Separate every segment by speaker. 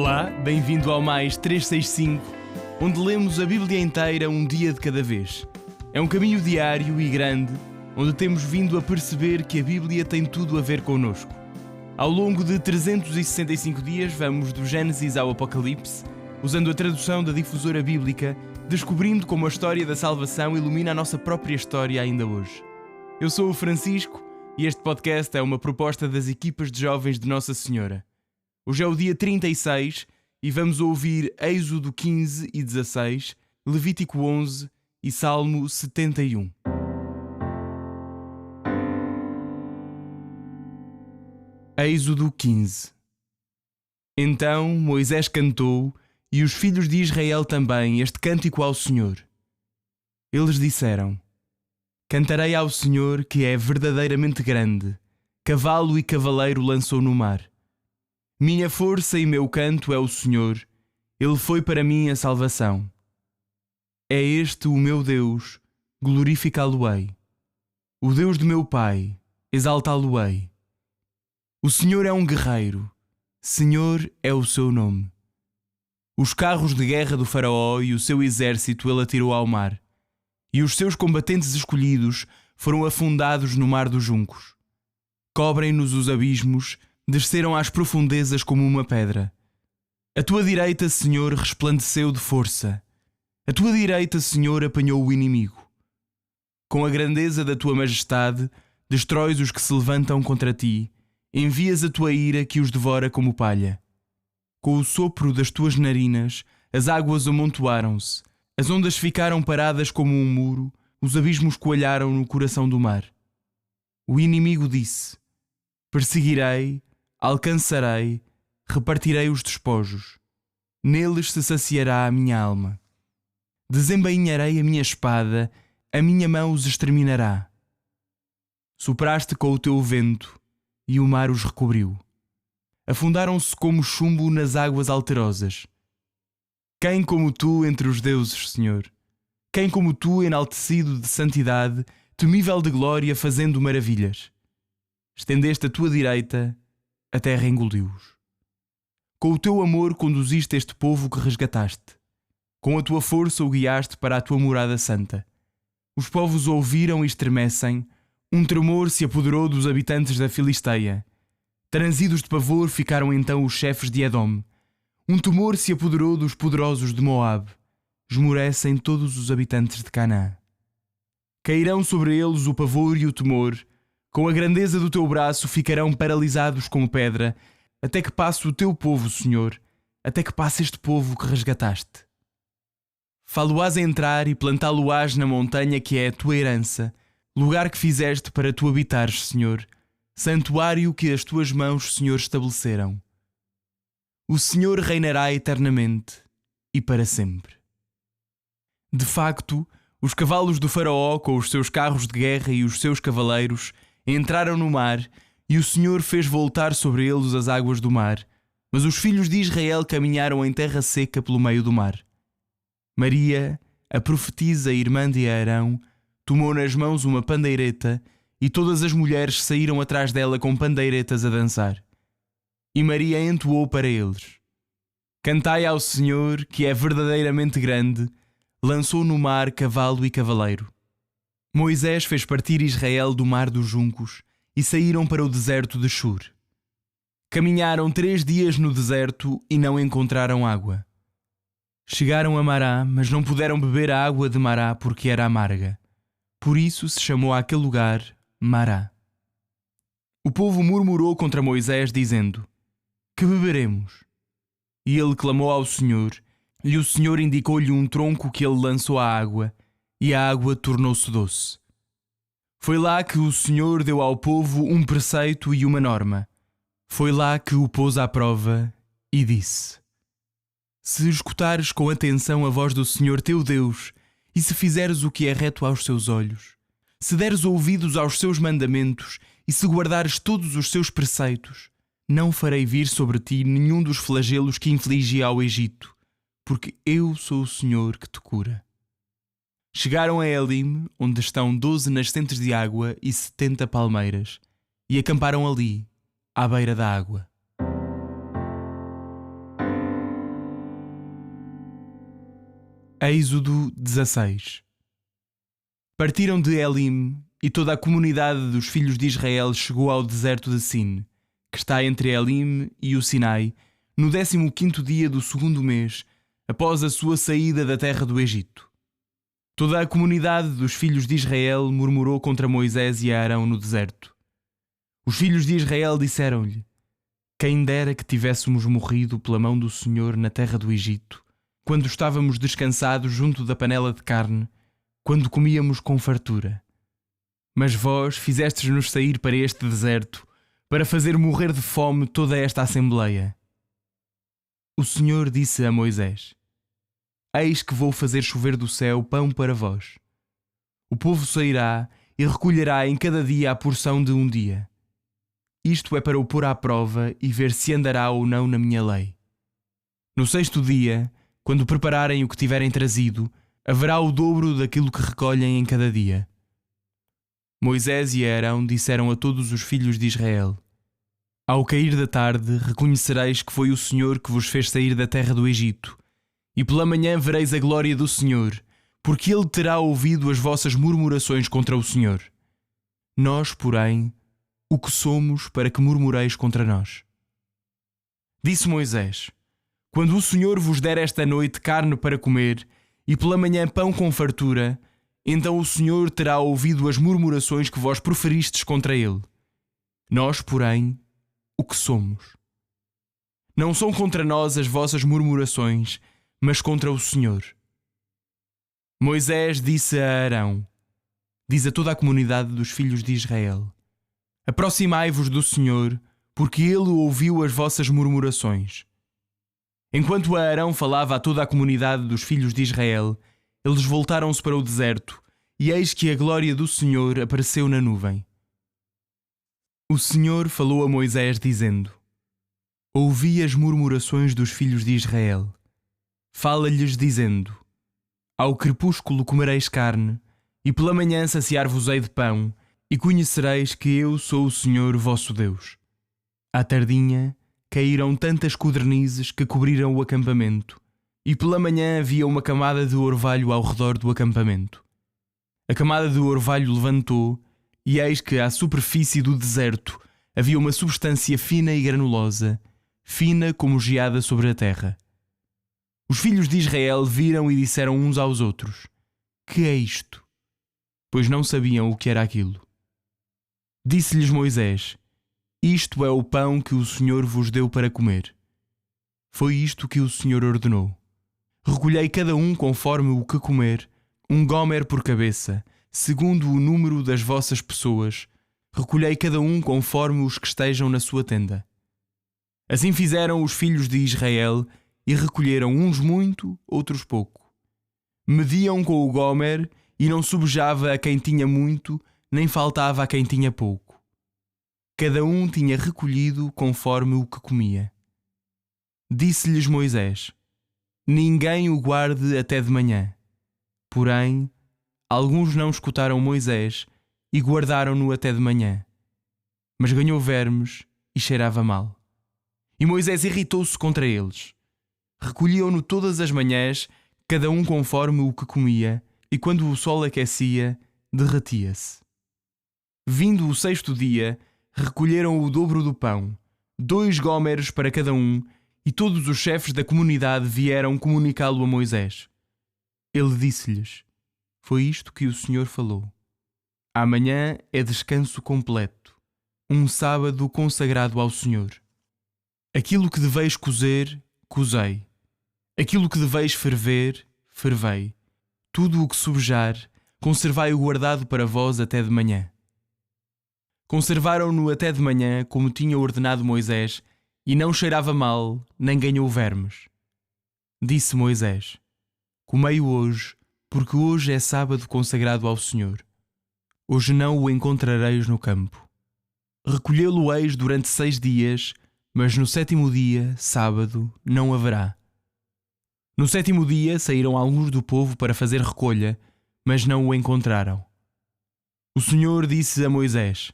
Speaker 1: Olá, bem-vindo ao Mais 365, onde lemos a Bíblia inteira um dia de cada vez. É um caminho diário e grande, onde temos vindo a perceber que a Bíblia tem tudo a ver connosco. Ao longo de 365 dias, vamos do Gênesis ao Apocalipse, usando a tradução da Difusora Bíblica, descobrindo como a história da salvação ilumina a nossa própria história ainda hoje. Eu sou o Francisco e este podcast é uma proposta das equipas de jovens de Nossa Senhora. Hoje é o dia 36 e vamos ouvir Êxodo 15 e 16, Levítico 11 e Salmo 71. Êxodo 15. Então Moisés cantou e os filhos de Israel também este cântico ao Senhor. Eles disseram: Cantarei ao Senhor que é verdadeiramente grande, cavalo e cavaleiro lançou no mar. Minha força e meu canto é o Senhor, Ele foi para mim a salvação. É este o meu Deus, glorificá-lo-ei. O Deus do meu Pai, exaltá-lo-ei. O Senhor é um guerreiro, Senhor é o seu nome. Os carros de guerra do faraó e o seu exército ele atirou ao mar, e os seus combatentes escolhidos foram afundados no mar dos juncos. Cobrem-nos os abismos, desceram às profundezas como uma pedra. A tua direita, Senhor, resplandeceu de força. A tua direita, Senhor, apanhou o inimigo. Com a grandeza da tua majestade, destróis os que se levantam contra ti, envias a tua ira que os devora como palha. Com o sopro das tuas narinas, as águas amontoaram-se, as ondas ficaram paradas como um muro, os abismos coalharam no coração do mar. O inimigo disse: Perseguirei, alcançarei, repartirei os despojos. Neles se saciará a minha alma. Desembainharei a minha espada, a minha mão os exterminará. Sopraste com o teu vento, e o mar os recobriu. Afundaram-se como chumbo nas águas alterosas. Quem como tu entre os deuses, Senhor? Quem como tu enaltecido de santidade, temível de glória, fazendo maravilhas? Estendeste a tua direita, a terra engoliu-os. Com o teu amor conduziste este povo que resgataste. Com a tua força o guiaste para a tua morada santa. Os povos ouviram e estremecem, um tremor se apoderou dos habitantes da Filisteia. Transidos de pavor ficaram então os chefes de Edom. Um temor se apoderou dos poderosos de Moabe. Esmorecem todos os habitantes de Canaã. Cairão sobre eles o pavor e o temor. Com a grandeza do teu braço ficarão paralisados como pedra, até que passe o teu povo, Senhor, até que passe este povo que resgataste. Fá-lo-ás a entrar e plantá-lo-ás na montanha que é a tua herança, lugar que fizeste para tu habitares, Senhor, santuário que as tuas mãos, Senhor, estabeleceram. O Senhor reinará eternamente e para sempre. De facto, os cavalos do faraó com os seus carros de guerra e os seus cavaleiros entraram no mar e o Senhor fez voltar sobre eles as águas do mar, mas os filhos de Israel caminharam em terra seca pelo meio do mar. Maria, a profetisa irmã de Arão, tomou nas mãos uma pandeireta e todas as mulheres saíram atrás dela com pandeiretas a dançar. E Maria entoou para eles: Cantai ao Senhor, que é verdadeiramente grande, lançou no mar cavalo e cavaleiro. Moisés fez partir Israel do mar dos juncos e saíram para o deserto de Shur. Caminharam 3 dias no deserto e não encontraram água. Chegaram a Mará, mas não puderam beber a água de Mará porque era amarga. Por isso se chamou aquele lugar Mará. O povo murmurou contra Moisés, dizendo: Que beberemos? E ele clamou ao Senhor, e o Senhor indicou-lhe um tronco que ele lançou à água, e a água tornou-se doce. Foi lá que o Senhor deu ao povo um preceito e uma norma. Foi lá que o pôs à prova e disse: Se escutares com atenção a voz do Senhor teu Deus, e se fizeres o que é reto aos seus olhos, se deres ouvidos aos seus mandamentos e se guardares todos os seus preceitos, não farei vir sobre ti nenhum dos flagelos que infligi ao Egito, porque eu sou o Senhor que te cura. Chegaram a Elim, onde estão 12 nascentes de água e 70 palmeiras, e acamparam ali, à beira da água. Êxodo 16. Partiram de Elim, e toda a comunidade dos filhos de Israel chegou ao deserto de Sin, que está entre Elim e o Sinai, no 15º dia do 2º mês, após a sua saída da terra do Egito. Toda a comunidade dos filhos de Israel murmurou contra Moisés e Arão no deserto. Os filhos de Israel disseram-lhe: quem dera que tivéssemos morrido pela mão do Senhor na terra do Egito, quando estávamos descansados junto da panela de carne, quando comíamos com fartura. Mas vós fizestes-nos sair para este deserto, para fazer morrer de fome toda esta assembleia. O Senhor disse a Moisés: eis que vou fazer chover do céu pão para vós. O povo sairá e recolherá em cada dia a porção de um dia. Isto é para o pôr à prova e ver se andará ou não na minha lei. No 6º dia, quando prepararem o que tiverem trazido, haverá o dobro daquilo que recolhem em cada dia. Moisés e Arão disseram a todos os filhos de Israel: ao cair da tarde reconhecereis que foi o Senhor que vos fez sair da terra do Egito, e pela manhã vereis a glória do Senhor, porque Ele terá ouvido as vossas murmurações contra o Senhor. Nós, porém, o que somos para que murmureis contra nós? Disse Moisés: quando o Senhor vos der esta noite carne para comer, e pela manhã pão com fartura, então o Senhor terá ouvido as murmurações que vós proferistes contra Ele. Nós, porém, o que somos? Não são contra nós as vossas murmurações, mas contra o Senhor. Moisés disse a Arão: diz a toda a comunidade dos filhos de Israel: aproximai-vos do Senhor, porque Ele ouviu as vossas murmurações. Enquanto Arão falava a toda a comunidade dos filhos de Israel, eles voltaram-se para o deserto, e eis que a glória do Senhor apareceu na nuvem. O Senhor falou a Moisés, dizendo: ouvi as murmurações dos filhos de Israel. Fala-lhes, dizendo: ao crepúsculo comereis carne, e pela manhã saciar-vos-ei de pão, e conhecereis que eu sou o Senhor vosso Deus. À tardinha caíram tantas codornizes que cobriram o acampamento, e pela manhã havia uma camada de orvalho ao redor do acampamento. A camada de orvalho levantou, e eis que à superfície do deserto havia uma substância fina e granulosa, fina como geada sobre a terra. Os filhos de Israel viram e disseram uns aos outros: que é isto? Pois não sabiam o que era aquilo. Disse-lhes Moisés: isto é o pão que o Senhor vos deu para comer. Foi isto que o Senhor ordenou: recolhei cada um conforme o que comer, um gómer por cabeça, segundo o número das vossas pessoas, recolhei cada um conforme os que estejam na sua tenda. Assim fizeram os filhos de Israel, e recolheram uns muito, outros pouco. Mediam com o gómer, e não subjava a quem tinha muito, nem faltava a quem tinha pouco. Cada um tinha recolhido conforme o que comia. Disse-lhes Moisés: ninguém o guarde até de manhã. Porém, alguns não escutaram Moisés e guardaram-no até de manhã. Mas ganhou vermes e cheirava mal. E Moisés irritou-se contra eles. Recolhiam-no todas as manhãs, cada um conforme o que comia, e quando o sol aquecia, derretia-se. Vindo o 6º dia, recolheram o dobro do pão, 2 gómeres para cada um, e todos os chefes da comunidade vieram comunicá-lo a Moisés. Ele disse-lhes: foi isto que o Senhor falou. Amanhã é descanso completo, um sábado consagrado ao Senhor. Aquilo que deveis cozer, cozei. Aquilo que deveis ferver, fervei. Tudo o que subjar, conservai-o guardado para vós até de manhã. Conservaram-no até de manhã, como tinha ordenado Moisés, e não cheirava mal, nem ganhou vermes. Disse Moisés: comei-o hoje, porque hoje é sábado consagrado ao Senhor. Hoje não o encontrareis no campo. Recolhê-lo-eis durante 6 dias, mas no 7º dia, sábado, não haverá. No 7º dia saíram alguns do povo para fazer recolha, mas não o encontraram. O Senhor disse a Moisés: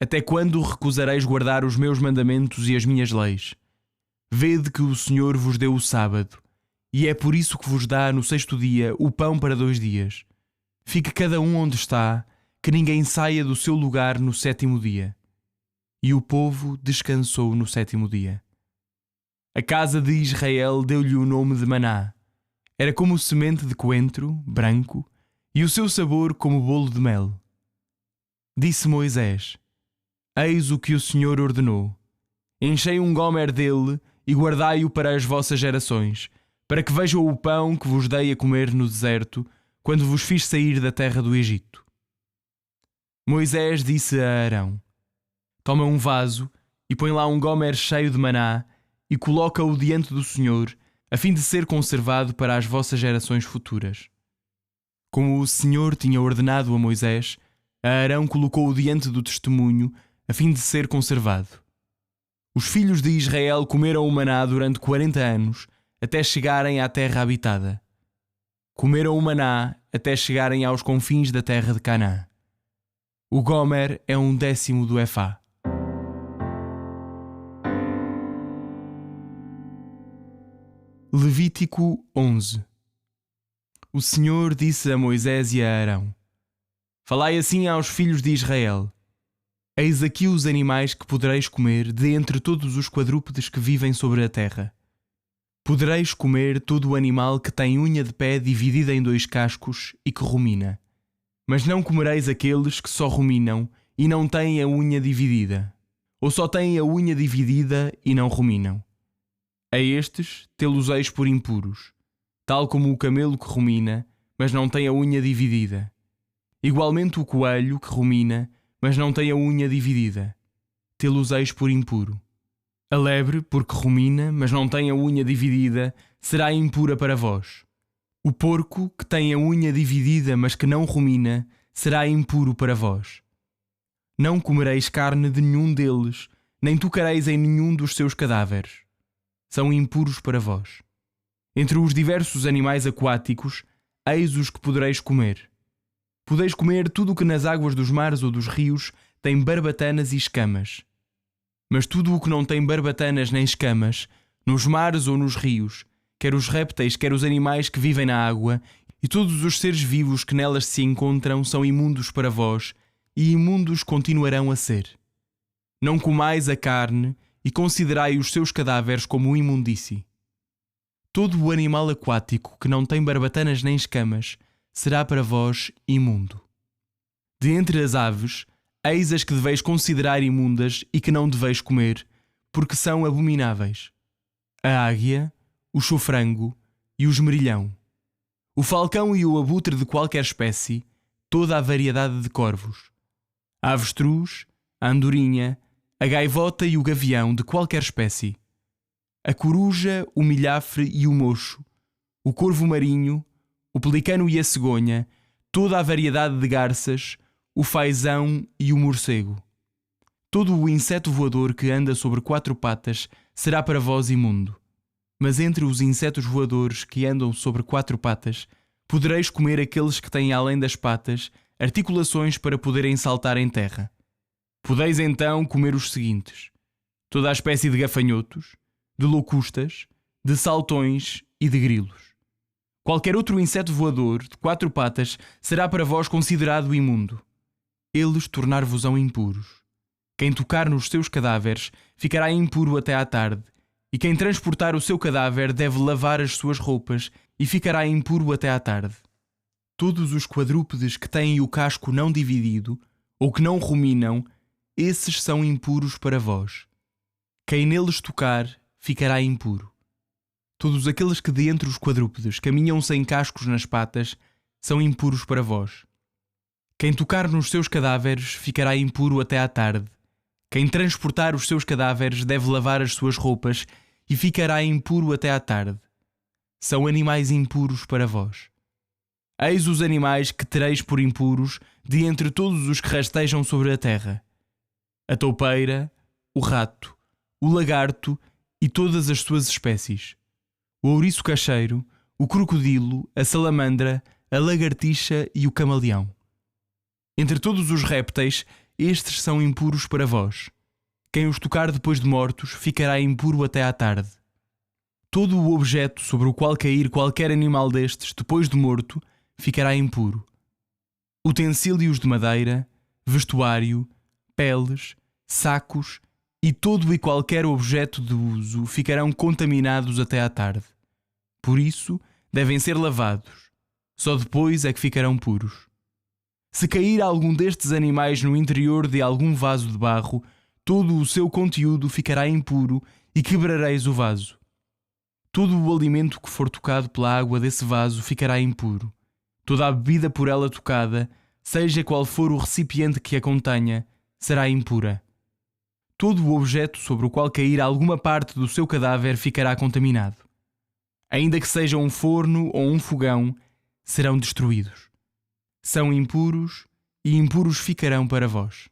Speaker 1: até quando recusareis guardar os meus mandamentos e as minhas leis? Vede que o Senhor vos deu o sábado, e é por isso que vos dá no 6º dia o pão para 2 dias. Fique cada um onde está, que ninguém saia do seu lugar no 7º dia. E o povo descansou no 7º dia. A casa de Israel deu-lhe o nome de Maná. Era como semente de coentro, branco, e o seu sabor como bolo de mel. Disse Moisés: Eis o que o Senhor ordenou. Enchei um gomer dele e guardai-o para as vossas gerações, para que vejam o pão que vos dei a comer no deserto, quando vos fiz sair da terra do Egito. Moisés disse a Arão: Toma um vaso e põe lá um gomer cheio de maná e coloca-o diante do Senhor, a fim de ser conservado para as vossas gerações futuras. Como o Senhor tinha ordenado a Moisés, Arão colocou-o diante do testemunho, a fim de ser conservado. Os filhos de Israel comeram o maná durante 40 anos, até chegarem à terra habitada. Comeram o maná até chegarem aos confins da terra de Canaã. O gomer é 1/10 do efá. Levítico 11. O Senhor disse a Moisés e a Arão: Falai assim aos filhos de Israel: Eis aqui os animais que podereis comer de entre todos os quadrúpedes que vivem sobre a terra. Podereis comer todo o animal que tem unha de pé dividida em 2 cascos e que rumina. Mas não comereis aqueles que só ruminam e não têm a unha dividida, ou só têm a unha dividida e não ruminam. A estes tê-los-eis por impuros, tal como o camelo que rumina, mas não tem a unha dividida. Igualmente o coelho que rumina, mas não tem a unha dividida. Tê-los-eis por impuro. A lebre, porque rumina, mas não tem a unha dividida, será impura para vós. O porco, que tem a unha dividida, mas que não rumina, será impuro para vós. Não comereis carne de nenhum deles, nem tocareis em nenhum dos seus cadáveres. São impuros para vós. Entre os diversos animais aquáticos, eis os que podereis comer. Podeis comer tudo o que nas águas dos mares ou dos rios tem barbatanas e escamas. Mas tudo o que não tem barbatanas nem escamas, nos mares ou nos rios, quer os répteis, quer os animais que vivem na água, e todos os seres vivos que nelas se encontram são imundos para vós, e imundos continuarão a ser. Não comais a carne, e considerai os seus cadáveres como imundície. Todo o animal aquático que não tem barbatanas nem escamas será para vós imundo. De entre as aves, eis as que deveis considerar imundas e que não deveis comer, porque são abomináveis: a águia, o chofrango e o esmerilhão, o falcão e o abutre de qualquer espécie, toda a variedade de corvos, a avestruz, a andorinha, a gaivota e o gavião de qualquer espécie, a coruja, o milhafre e o mocho, o corvo marinho, o pelicano e a cegonha, toda a variedade de garças, o fazão e o morcego. Todo o inseto voador que anda sobre 4 patas será para vós imundo. Mas entre os insetos voadores que andam sobre 4 patas, podereis comer aqueles que têm além das patas articulações para poderem saltar em terra. Podeis então comer os seguintes: toda a espécie de gafanhotos, de locustas, de saltões e de grilos. Qualquer outro inseto voador de 4 patas será para vós considerado imundo. Eles tornar-vos-ão impuros. Quem tocar nos seus cadáveres ficará impuro até à tarde, e quem transportar o seu cadáver deve lavar as suas roupas e ficará impuro até à tarde. Todos os quadrúpedes que têm o casco não dividido, ou que não ruminam, esses são impuros para vós. Quem neles tocar ficará impuro. Todos aqueles que de entre os quadrúpedes caminham sem cascos nas patas são impuros para vós. Quem tocar nos seus cadáveres ficará impuro até à tarde. Quem transportar os seus cadáveres deve lavar as suas roupas e ficará impuro até à tarde. São animais impuros para vós. Eis os animais que tereis por impuros de entre todos os que rastejam sobre a terra: a toupeira, o rato, o lagarto e todas as suas espécies, o ouriço cacheiro, o crocodilo, a salamandra, a lagartixa e o camaleão. Entre todos os répteis, estes são impuros para vós. Quem os tocar depois de mortos ficará impuro até à tarde. Todo o objeto sobre o qual cair qualquer animal destes, depois de morto, ficará impuro. Utensílios de madeira, vestuário, peles, sacos e todo e qualquer objeto de uso ficarão contaminados até à tarde. Por isso, devem ser lavados. Só depois é que ficarão puros. Se cair algum destes animais no interior de algum vaso de barro, todo o seu conteúdo ficará impuro e quebrareis o vaso. Todo o alimento que for tocado pela água desse vaso ficará impuro. Toda a bebida por ela tocada, seja qual for o recipiente que a contenha, será impura. Todo o objeto sobre o qual cair alguma parte do seu cadáver ficará contaminado. Ainda que seja um forno ou um fogão, serão destruídos. São impuros e impuros ficarão para vós.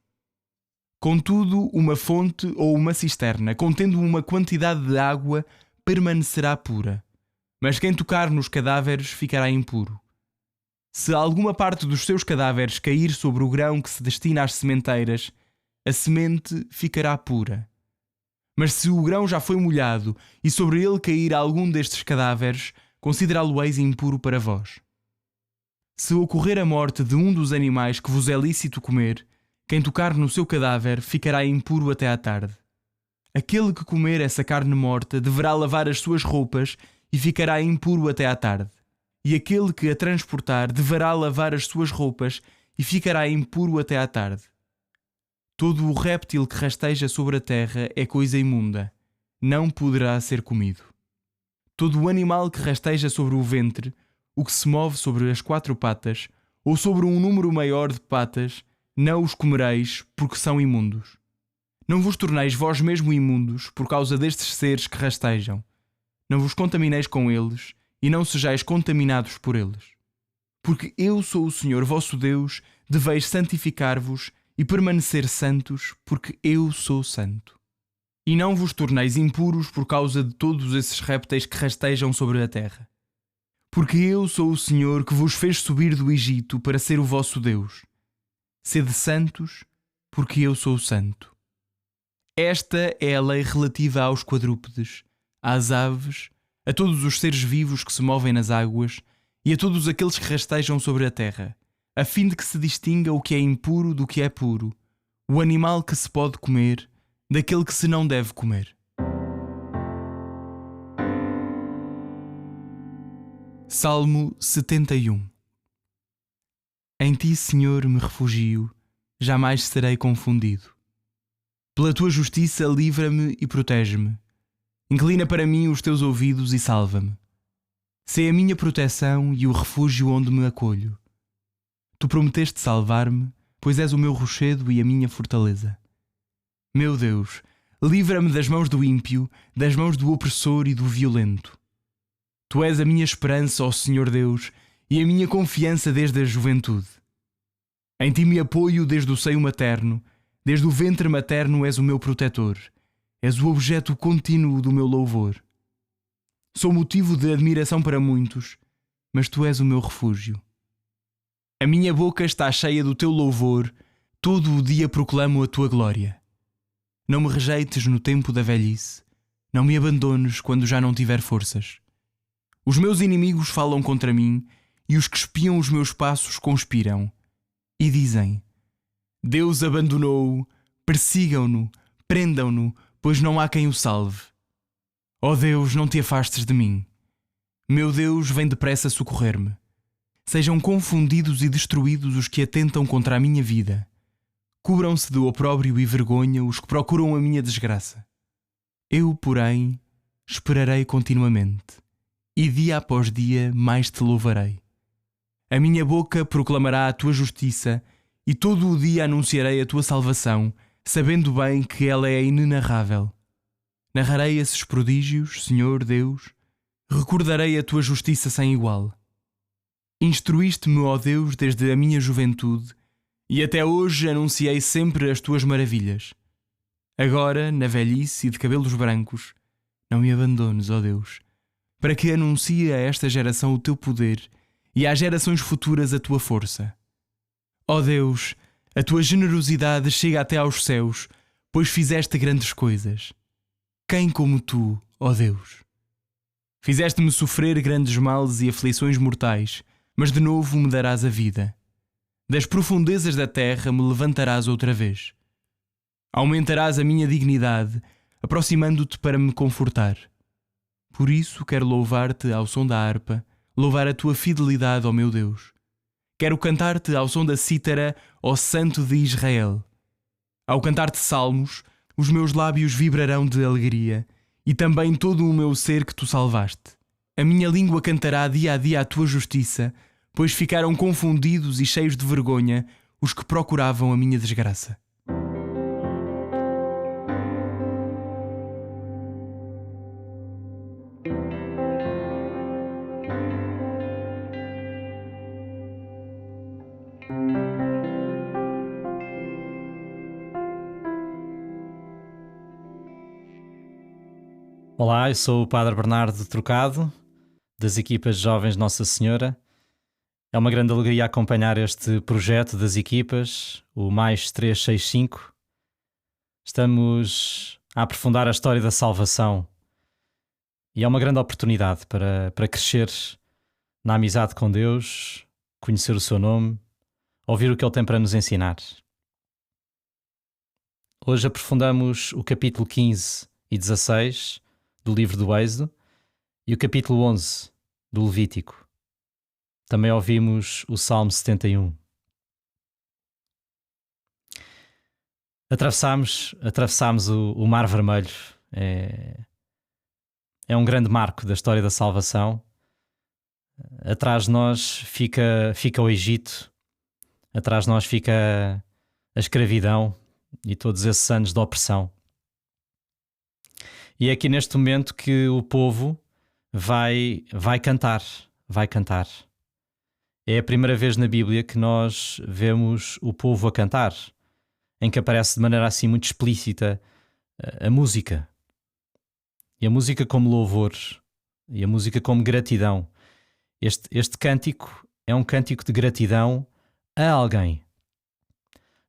Speaker 1: Contudo, uma fonte ou uma cisterna, contendo uma quantidade de água, permanecerá pura. Mas quem tocar nos cadáveres ficará impuro. Se alguma parte dos seus cadáveres cair sobre o grão que se destina às sementeiras, a semente ficará pura. Mas se o grão já foi molhado e sobre ele cair algum destes cadáveres, considerá-lo-eis impuro para vós. Se ocorrer a morte de um dos animais que vos é lícito comer, quem tocar no seu cadáver ficará impuro até à tarde. Aquele que comer essa carne morta deverá lavar as suas roupas e ficará impuro até à tarde. E aquele que a transportar deverá lavar as suas roupas e ficará impuro até à tarde. Todo o réptil que rasteja sobre a terra é coisa imunda, não poderá ser comido. Todo o animal que rasteja sobre o ventre, o que se move sobre as 4 patas, ou sobre um número maior de patas, não os comereis, porque são imundos. Não vos torneis vós mesmo imundos por causa destes seres que rastejam. Não vos contamineis com eles, e não sejais contaminados por eles. Porque eu sou o Senhor vosso Deus, deveis santificar-vos e permanecer santos, porque eu sou santo. E não vos torneis impuros por causa de todos esses répteis que rastejam sobre a terra. Porque eu sou o Senhor que vos fez subir do Egito para ser o vosso Deus. Sede santos, porque eu sou santo. Esta é a lei relativa aos quadrúpedes, às aves, a todos os seres vivos que se movem nas águas e a todos aqueles que rastejam sobre a terra, a fim de que se distinga o que é impuro do que é puro, o animal que se pode comer daquele que se não deve comer. Salmo 71. Em ti, Senhor, me refugio, jamais serei confundido. Pela tua justiça livra-me e protege-me. Inclina para mim os teus ouvidos e salva-me. Sê a minha proteção e o refúgio onde me acolho. Tu prometeste salvar-me, pois és o meu rochedo e a minha fortaleza. Meu Deus, livra-me das mãos do ímpio, das mãos do opressor e do violento. Tu és a minha esperança, ó Senhor Deus, e a minha confiança desde a juventude. Em ti me apoio desde o seio materno, desde o ventre materno és o meu protetor. És o objeto contínuo do meu louvor. Sou motivo de admiração para muitos, mas tu és o meu refúgio. A minha boca está cheia do teu louvor, todo o dia proclamo a tua glória. Não me rejeites no tempo da velhice, não me abandones quando já não tiver forças. Os meus inimigos falam contra mim e os que espiam os meus passos conspiram. E dizem: Deus abandonou-o, persigam-no, prendam-no, pois não há quem o salve. Ó Deus, não te afastes de mim. Meu Deus, vem depressa socorrer-me. Sejam confundidos e destruídos os que atentam contra a minha vida. Cubram-se de opróbrio e vergonha os que procuram a minha desgraça. Eu, porém, esperarei continuamente, e dia após dia mais te louvarei. A minha boca proclamará a tua justiça, e todo o dia anunciarei a tua salvação, sabendo bem que ela é inenarrável. Narrarei esses prodígios, Senhor Deus, recordarei a tua justiça sem igual. Instruíste-me, ó Deus, desde a minha juventude, e até hoje anunciei sempre as tuas maravilhas. Agora, na velhice e de cabelos brancos, não me abandones, ó Deus, para que anuncie a esta geração o teu poder e às gerações futuras a tua força. Ó Deus, a tua generosidade chega até aos céus, pois fizeste grandes coisas. Quem como tu, ó Deus? Fizeste-me sofrer grandes males e aflições mortais, mas de novo me darás a vida. Das profundezas da terra me levantarás outra vez. Aumentarás a minha dignidade, aproximando-te para me confortar. Por isso quero louvar-te ao som da harpa, louvar a tua fidelidade, ó meu Deus. Quero cantar-te ao som da cítara, ó Santo de Israel. Ao cantar-te salmos, os meus lábios vibrarão de alegria, e também todo o meu ser que tu salvaste. A minha língua cantará dia a dia a tua justiça, pois ficaram confundidos e cheios de vergonha os que procuravam a minha desgraça.
Speaker 2: Olá, eu sou o Padre Bernardo Trocado, das equipas Jovens Nossa Senhora. É uma grande alegria acompanhar este projeto das equipas, o Mais 365. Estamos a aprofundar a história da salvação e é uma grande oportunidade para crescer na amizade com Deus, conhecer o seu nome, ouvir o que Ele tem para nos ensinar. Hoje aprofundamos o capítulo 15 e 16 do livro do Êxodo e o capítulo 11 do Levítico. Também ouvimos o Salmo 71. Atravessámos o Mar Vermelho. É um grande marco da história da salvação. Atrás de nós fica o Egito, atrás de nós fica a escravidão e todos esses anos de opressão. E é aqui neste momento que o povo vai cantar. É a primeira vez na Bíblia que nós vemos o povo a cantar, em que aparece de maneira assim muito explícita a música. E a música como louvor, e a música como gratidão. Este cântico é um cântico de gratidão a alguém.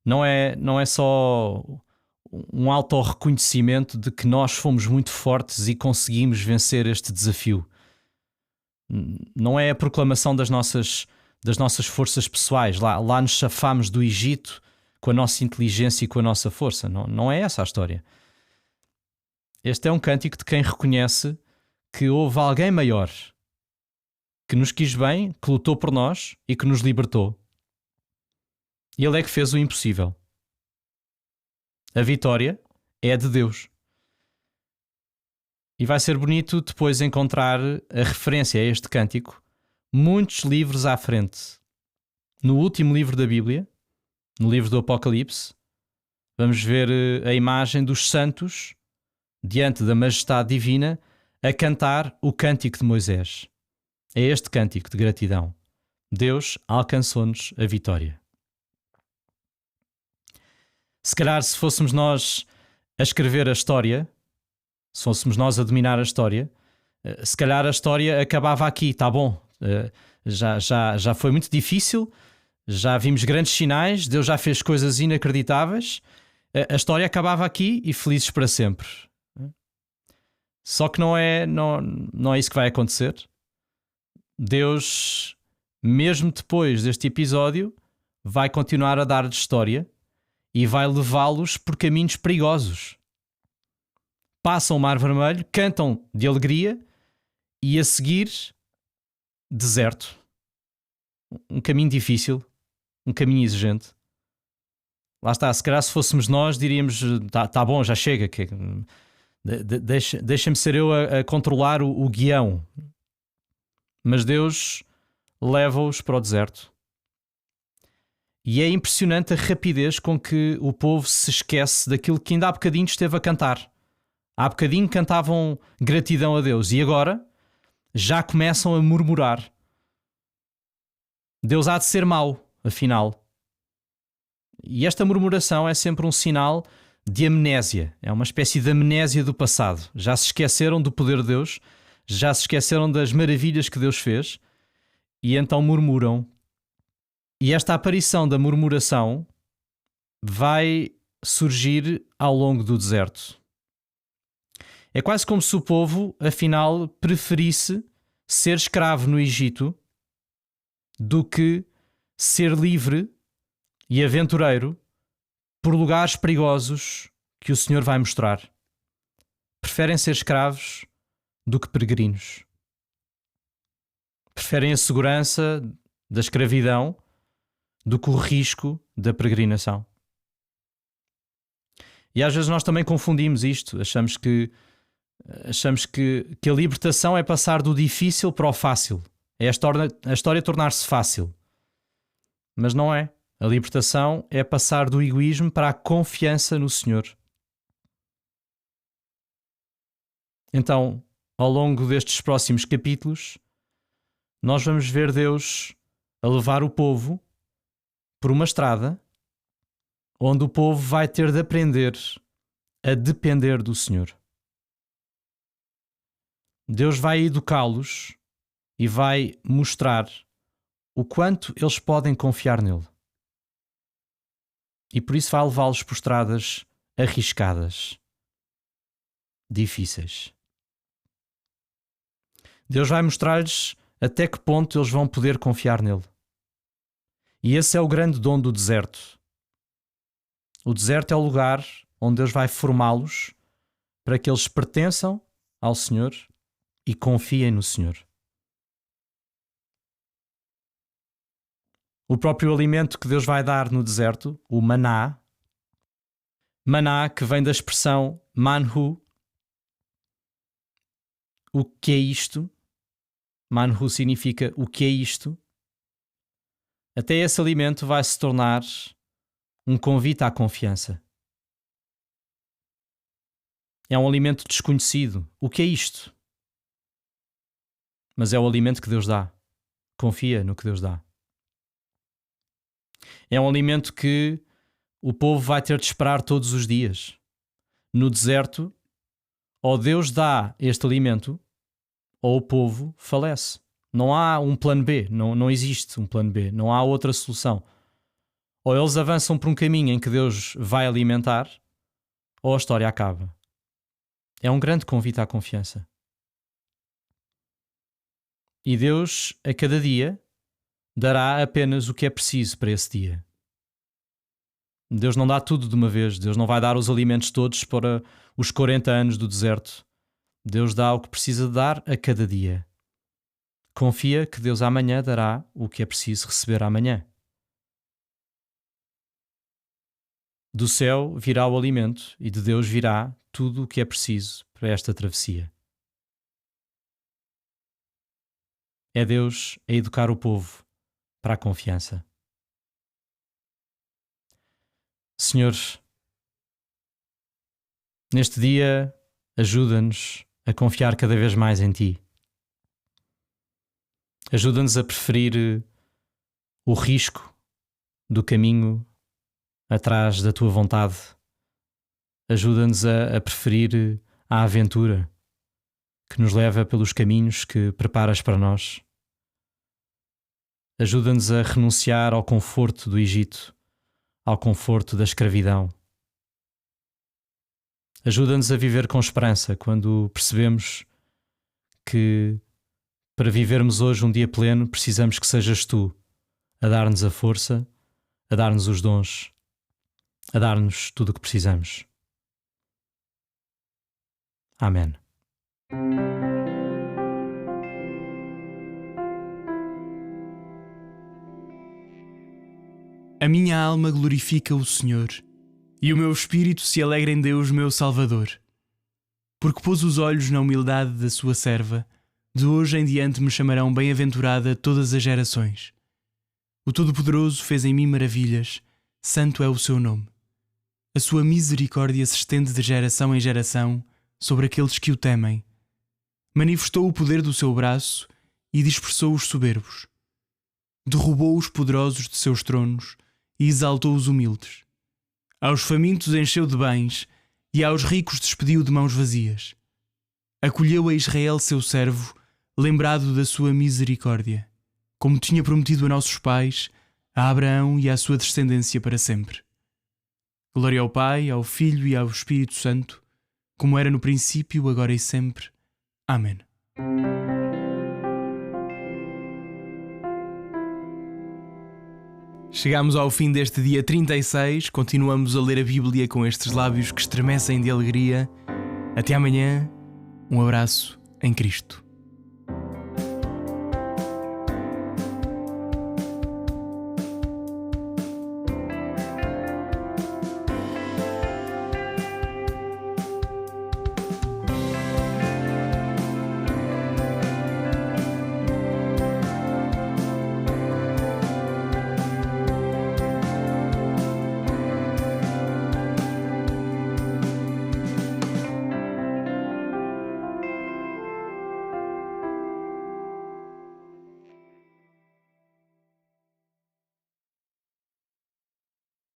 Speaker 2: Não é só um autorreconhecimento de que nós fomos muito fortes e conseguimos vencer este desafio. Não é a proclamação das nossas forças pessoais. Lá nos chafámos do Egito com a nossa inteligência e com a nossa força. Não é essa a história. Este é um cântico de quem reconhece que houve alguém maior, que nos quis bem, que lutou por nós e que nos libertou. E Ele é que fez o impossível. A vitória é de Deus. E vai ser bonito depois encontrar a referência a este cântico muitos livros à frente. No último livro da Bíblia, no livro do Apocalipse, vamos ver a imagem dos santos diante da majestade divina a cantar o cântico de Moisés. É este cântico de gratidão. Deus alcançou-nos a vitória. Se calhar, se fôssemos nós a escrever a história, se fôssemos nós a dominar a história, se calhar a história acabava aqui, tá bom. Já foi muito difícil, já vimos grandes sinais, Deus já fez coisas inacreditáveis, a história acabava aqui e felizes para sempre. Só que não é isso que vai acontecer. Deus, mesmo depois deste episódio, vai continuar a dar-lhes história e vai levá-los por caminhos perigosos. Passam o Mar Vermelho, cantam de alegria e a seguir, deserto. Um caminho difícil, um caminho exigente. Lá está, se calhar se fôssemos nós diríamos, tá bom, já chega, deixa-me ser eu a controlar o guião. Mas Deus leva-os para o deserto. E é impressionante a rapidez com que o povo se esquece daquilo que ainda há bocadinho esteve a cantar. Há bocadinho cantavam gratidão a Deus e agora já começam a murmurar. Deus há de ser mau, afinal. E esta murmuração é sempre um sinal de amnésia. É uma espécie de amnésia do passado. Já se esqueceram do poder de Deus, já se esqueceram das maravilhas que Deus fez e então murmuram. E esta aparição da murmuração vai surgir ao longo do deserto. É quase como se o povo, afinal, preferisse ser escravo no Egito do que ser livre e aventureiro por lugares perigosos que o Senhor vai mostrar. Preferem ser escravos do que peregrinos. Preferem a segurança da escravidão do que o risco da peregrinação. E às vezes nós também confundimos isto. Achamos que a libertação é passar do difícil para o fácil. É a história tornar-se fácil. Mas não é. A libertação é passar do egoísmo para a confiança no Senhor. Então, ao longo destes próximos capítulos, nós vamos ver Deus a levar o povo por uma estrada onde o povo vai ter de aprender a depender do Senhor. Deus vai educá-los e vai mostrar o quanto eles podem confiar nele. E por isso vai levá-los por estradas arriscadas, difíceis. Deus vai mostrar-lhes até que ponto eles vão poder confiar nele. E esse é o grande dom do deserto. O deserto é o lugar onde Deus vai formá-los para que eles pertençam ao Senhor e confiem no Senhor. O próprio alimento que Deus vai dar no deserto, o maná que vem da expressão manhu. O que é isto? Manhu significa o que é isto? Até esse alimento vai se tornar um convite à confiança. É um alimento desconhecido. O que é isto? Mas é o alimento que Deus dá. Confia no que Deus dá. É um alimento que o povo vai ter de esperar todos os dias. No deserto, ou Deus dá este alimento, ou o povo falece. Não há um plano B, não existe um plano B, não há outra solução. Ou eles avançam por um caminho em que Deus vai alimentar, ou a história acaba. É um grande convite à confiança. E Deus, a cada dia, dará apenas o que é preciso para esse dia. Deus não dá tudo de uma vez. Deus não vai dar os alimentos todos para os 40 anos do deserto. Deus dá o que precisa dar a cada dia. Confia que Deus amanhã dará o que é preciso receber amanhã. Do céu virá o alimento e de Deus virá tudo o que é preciso para esta travessia. É Deus a educar o povo para a confiança. Senhor, neste dia, ajuda-nos a confiar cada vez mais em Ti. Ajuda-nos a preferir o risco do caminho atrás da Tua vontade. Ajuda-nos a preferir a aventura que nos leva pelos caminhos que preparas para nós. Ajuda-nos a renunciar ao conforto do Egito, ao conforto da escravidão. Ajuda-nos a viver com esperança quando percebemos que para vivermos hoje um dia pleno precisamos que sejas Tu a dar-nos a força, a dar-nos os dons, a dar-nos tudo o que precisamos. Amém.
Speaker 1: A minha alma glorifica o Senhor, e o meu espírito se alegra em Deus, meu Salvador. Porque pôs os olhos na humildade da sua serva, de hoje em diante me chamarão bem-aventurada todas as gerações. O Todo-Poderoso fez em mim maravilhas, santo é o seu nome. A sua misericórdia se estende de geração em geração sobre aqueles que o temem. Manifestou o poder do seu braço e dispersou os soberbos. Derrubou os poderosos de seus tronos e exaltou os humildes. Aos famintos encheu de bens e aos ricos despediu de mãos vazias. Acolheu a Israel seu servo, lembrado da sua misericórdia, como tinha prometido a nossos pais, a Abraão e à sua descendência para sempre. Glória ao Pai, ao Filho e ao Espírito Santo, como era no princípio, agora e sempre. Amém. Chegamos ao fim deste dia 36, continuamos a ler a Bíblia com estes lábios que estremecem de alegria. Até amanhã, um abraço em Cristo.